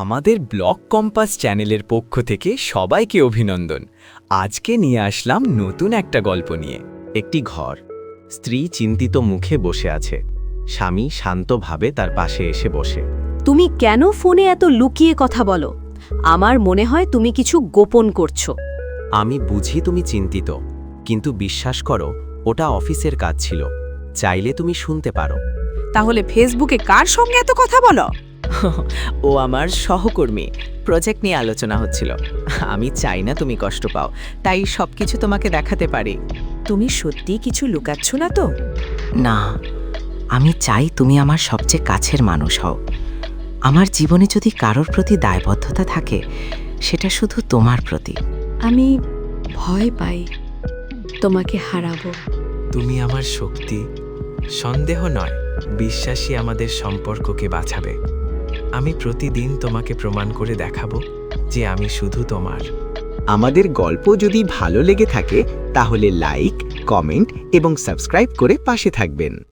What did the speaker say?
আমাদের blog compass চ্যানেলের পক্ষ থেকে সবাইকে অভিনন্দন। আজকে নিয়ে আসলাম নতুন একটা গল্প নিয়ে। একটি ঘর, স্ত্রী চিন্তিত মুখে বসে আছে, স্বামী শান্তভাবে তার পাশে এসে বসে। তুমি কেন ফোনে এত লুকিয়ে কথা বলো? আমার মনে হয় তুমি কিছু গোপন করছো। আমি বুঝি তুমি চিন্তিত, কিন্তু বিশ্বাস করো, ওটা অফিসের কাজ ছিল। চাইলে তুমি শুনতে পারো। তাহলে ফেসবুকে কার সঙ্গে এত কথা বলো? ও আমার সহকর্মী, প্রজেক্ট নিয়ে আলোচনা হচ্ছিল। আমি চাই না তুমি কষ্ট পাও, তাই সবকিছু তোমাকে দেখাতে পারি। তুমি সত্যি কিছু লুকাচ্ছ না তো? না, আমি চাই তুমি আমার সবচেয়ে কাছের মানুষ হও। আমার জীবনে যদি কারোর প্রতি দায়বদ্ধতা থাকে, সেটা শুধু তোমার প্রতি। আমি ভয় পাই তোমাকে হারাবো। তুমি আমার শক্তি, সন্দেহ নয়, বিশ্বাসী আমাদের সম্পর্ককে বাঁচাবে। আমি প্রতিদিন তোমাকে প্রমাণ করে দেখাবো যে আমি শুধু তোমার। আমাদের গল্প যদি ভালো লেগে থাকে তাহলে লাইক, কমেন্ট এবং সাবস্ক্রাইব করে পাশে থাকবেন।